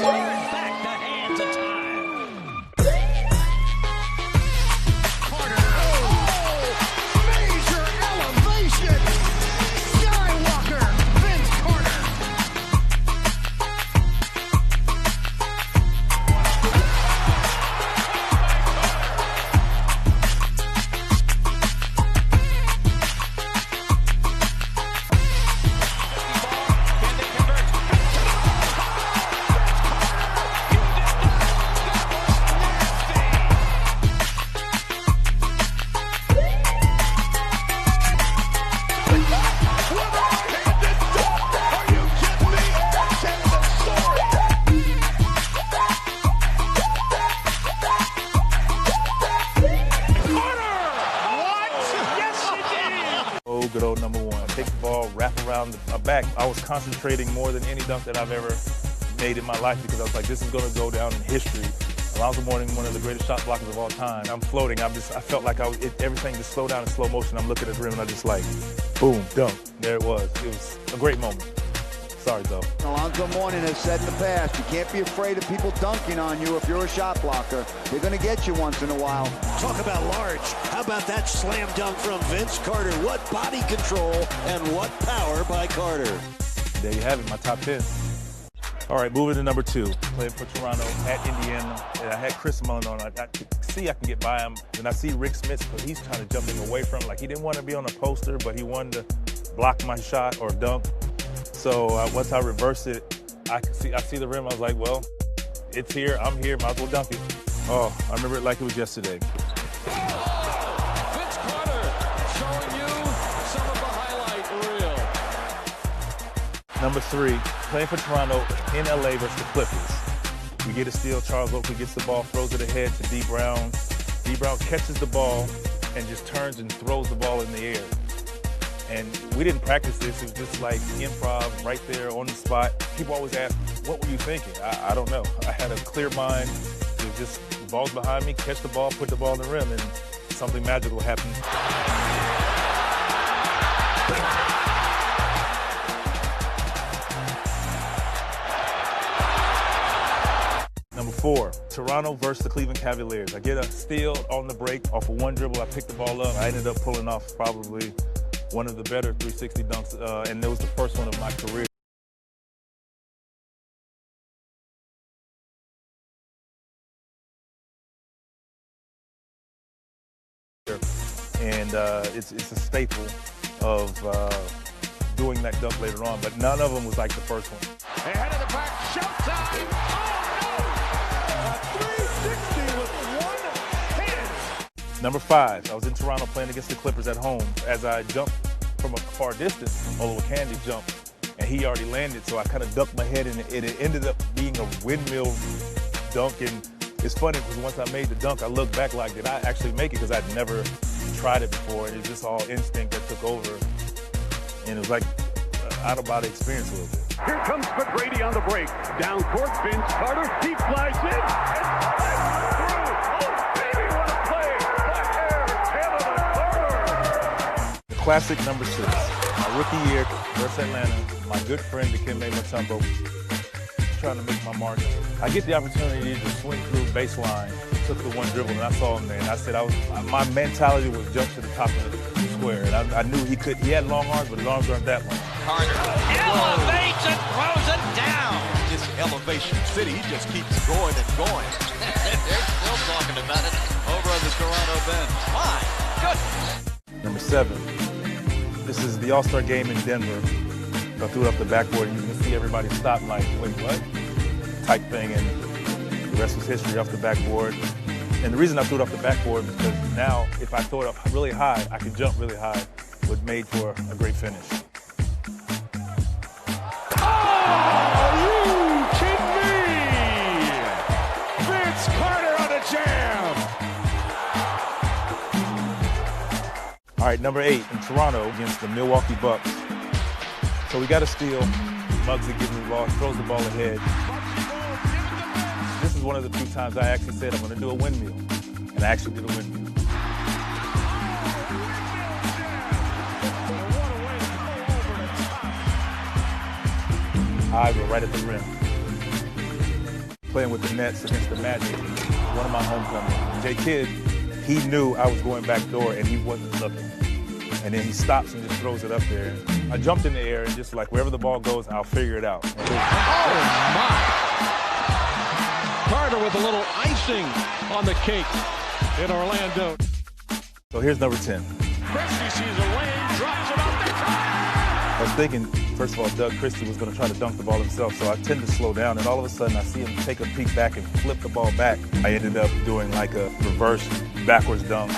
Back the hands of time. Carter. Oh, major elevation. Skywalker, Vince Carter. Oh, good old number one. Take the ball, wrap around my back. I was concentrating more than any dunk that I've ever made in my life because I was like, this is going to go down in history. Alonzo Mourning, one of the greatest shot blockers of all time. I'm floating. I felt like everything just slowed down in slow motion. I'm looking at the rim and I just like, boom, dunk. There it was. It was a great moment. Sorry, though. Alonzo Mourning has said in the past, you can't be afraid of people dunking on you if you're a shot blocker. They're going to get you once in a while. Talk about large. How about that slam dunk from Vince Carter? What body control and what power by Carter. There you have it, my top 10. All right, moving to number 2. Playing for Toronto at Indiana. And I had Chris Mullin on. I see I can get by him. And I see Rick Smith, but he's trying to jump him away from him. Like he didn't want to be on a poster, but he wanted to block my shot or dunk. So once I reversed it, I see the rim. I was like, well, it's here. I'm here. Might as well dunk it. Oh, I remember it like it was yesterday. Vince Carter showing you some of the highlight reel. Number 3, playing for Toronto in LA versus the Clippers. We get a steal. Charles Oakley gets the ball, throws it ahead to D. Brown. D. Brown catches the ball and just turns and throws the ball in the air. And we didn't practice this. It was just like improv right there on the spot. People always ask, what were you thinking? I don't know. I had a clear mind. It was just balls behind me, catch the ball, put the ball in the rim, and something magical happened. Number 4, Toronto versus the Cleveland Cavaliers. I get a steal on the break off of one dribble. I pick the ball up. I ended up pulling off probably one of the better 360 dunks, and it was the first one of my career. And it's a staple of doing that dunk later on, but none of them was like the first one. Ahead of the back, showtime. Oh, no. A 360 with one hand. Number 5, I was in Toronto playing against the Clippers at home. As I jumped from a far distance, Candy jumped, and he already landed, so I kind of ducked my head, and it ended up being a windmill dunk. And it's funny because once I made the dunk, I looked back like, did I actually make it? Because I'd never tried it before, and it was just all instinct that took over. And it was like an out-of-body experience a little bit. Here comes McGrady on the break. Down court, Vince Carter. He flies in and slides through. Oh, baby, what a play by Aaron Carter. The classic number 6. My rookie year versus Atlanta. My good friend, Dikembe Mutombo, trying to make my mark. I get the opportunity to swing through baseline. Took the one dribble, and I saw him there. And I said, my mentality was jump to the top of the square. And I knew he could. He had long arms, but his arms weren't that long. Carter elevates and throws it down. This elevation city, he just keeps going and going. They're still talking about it over on the Toronto bench. My goodness. Number 7. This is the All-Star game in Denver. So I threw it off the backboard, and you can see everybody stop like, wait, what? Type thing, and the rest was history off the backboard. And the reason I threw it off the backboard is because now, if I throw it up really high, I can jump really high, which made for a great finish. Are you kidding me? Vince Carter on the jam. All right, number 8 in Toronto against the Milwaukee Bucks. So we got a steal. Muggsy gives me the ball, throws the ball ahead. This is one of the few times I actually said I'm going to do a windmill, and I actually did a windmill. eyes were right at the rim. Playing with the Nets against the Magic, one of my homecomings. Jay Kidd, he knew I was going back door and he wasn't looking. And then he stops and just throws it up there. I jumped in the air and just like wherever the ball goes, I'll figure it out. Oh my! Carter with a little icing on the cake in Orlando. So here's number 10. Christie sees a lane, drops it up the top. I was thinking, first of all, Doug Christie was going to try to dunk the ball himself, so I tend to slow down, and all of a sudden I see him take a peek back and flip the ball back. I ended up doing like a reverse backwards dunk.